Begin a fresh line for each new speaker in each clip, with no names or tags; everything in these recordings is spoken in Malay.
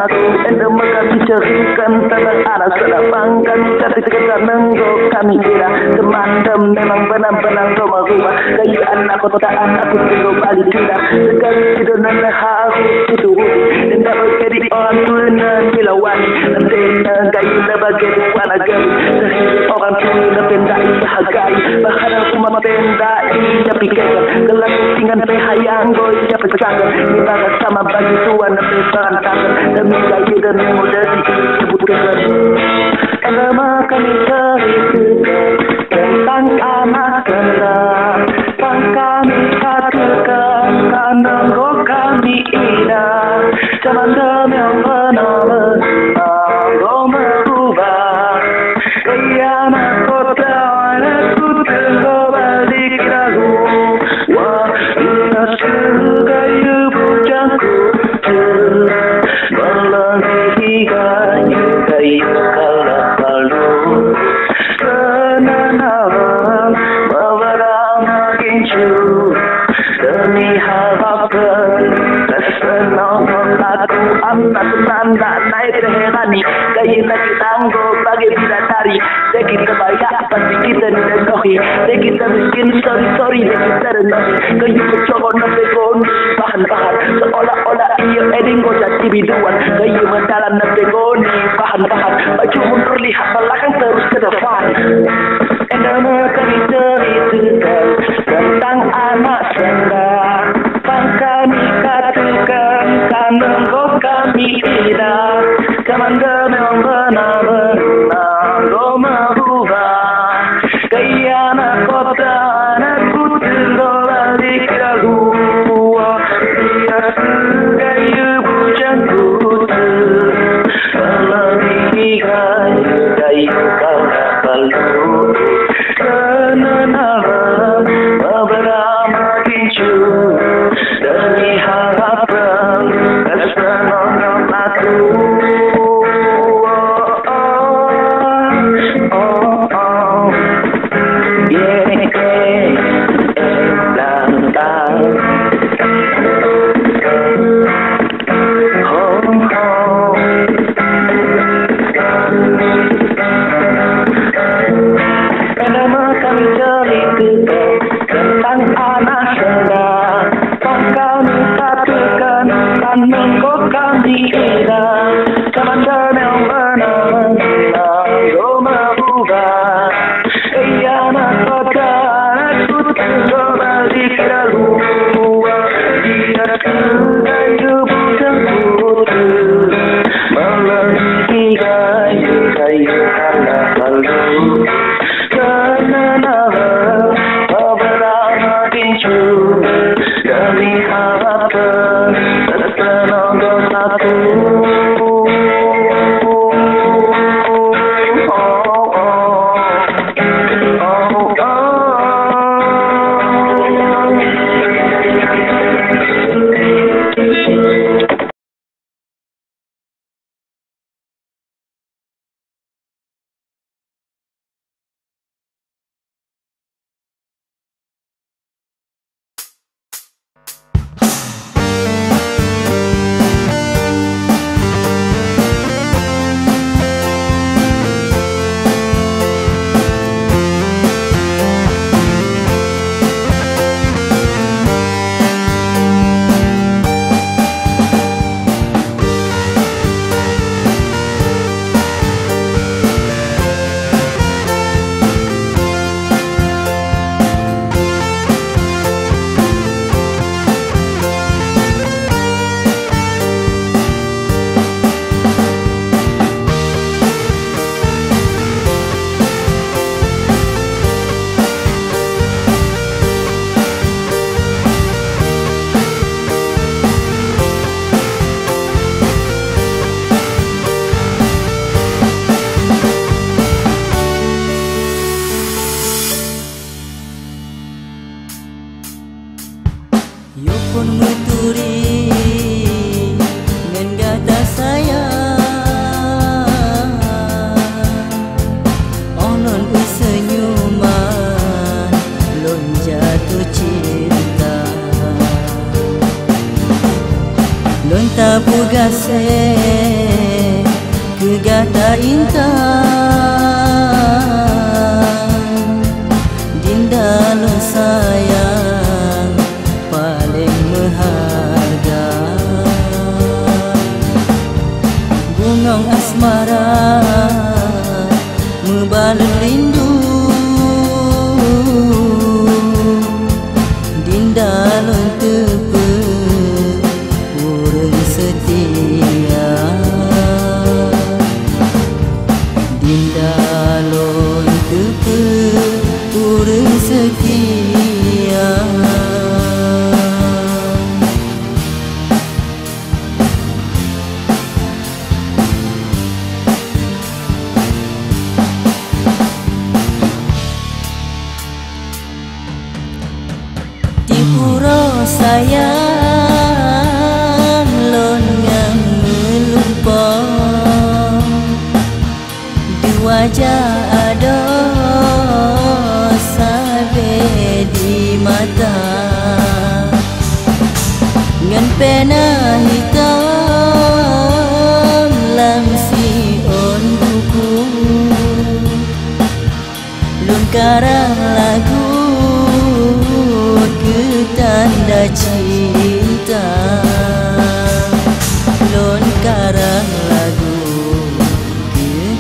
aku enda makan dicerikan tentang anak sedapangkan ketika nenggo kami kira temandem memang benar-benar rumah-rumah kayu anak kotaan aku tunggu balik kita sekali tidak nana aku itu dan dapat jadi orang tulina dilawan nanti kayu lebagai wana gabi sehingga orang tulina pendai bahagai bahkan aku mempendai tapi kekan gelap dengan pehayang goy dapat sanggar dibagas sama bagi tuan dan pesaran tangan demi kayu dan mudah disebutkan lama kami cerita tentang anak kendang yang kami katakan karena roh kami indah zaman yang benar-benar roh berubah kiamat kota aku tunggu balik lalu wah kita sebagai bujangku melalui kayu kalau kenangan beberapa kincu demi harapan kesenangan aku amat tanda naik herani kayu lagi tangguh bagi bidadari deki terbayar pasti kita didekohi deki termiskin sorry deki terendah kayu kecokon nepekon bahan-bahan seolah-olah ia eding jadi biduan kayu mendalam nepekon bahan-bahan baju mundur lihat belakang terus ke depan nama kami ceritakan tentang anak sendang yang kami katakan karena roh kami indah kemana yang benar-benar roh merubah kiamat kota aku tinggal balik lalu dia kayu bujangku melalui kayu kalau kenangan beberapa kincu demi harapan kesenangan aku tentang anak sedang kami katakan kau kami indah kemana yang benar-benar roh merubah kiamat kota aku tunggu balik lalu dia kayu bujangku melalui kayu karena lalu kenangan beberapa kincu demi harapan kesenangan aku
pun ngeturi ngan gata sayang onon senyuman lon jatuh cinta lon tabuga kasih kegata intan dinda lo sayang paling berharga gunung asmara membalut rindu dinda lo tepe urang setia dinda lo tepe urang setia Tipuro sayang lon yang melumpang di wajah ada sabe di mata ngan pena hitam lam sion buku lun karang lagu tanda cinta lon karang lagu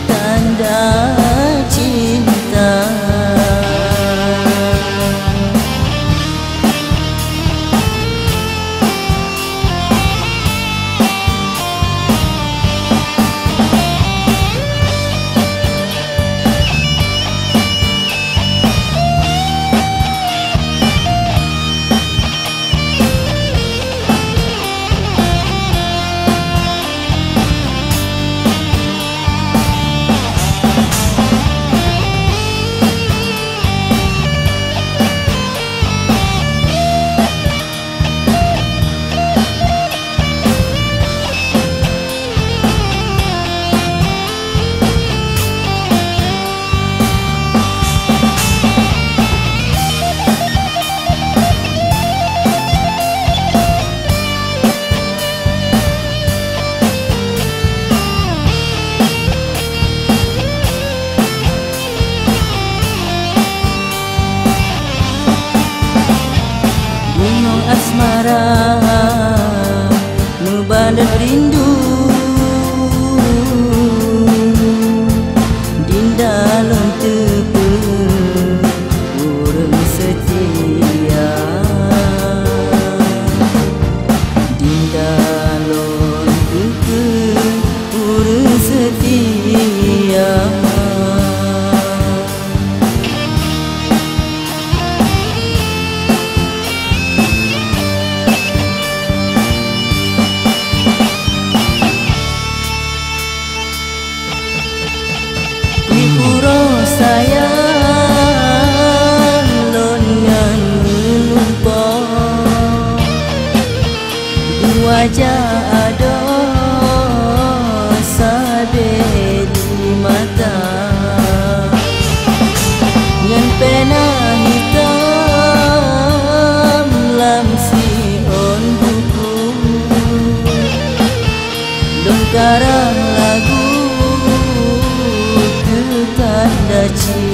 tanda cinta asmara membalut rindu dinda lon tepe urang setia dinda lon tepe urang setia Tipuro sayang lon yang melumpang di wajah ada sabe di mata ngan pena hitam lam sion buku don karang lagu tanda cinta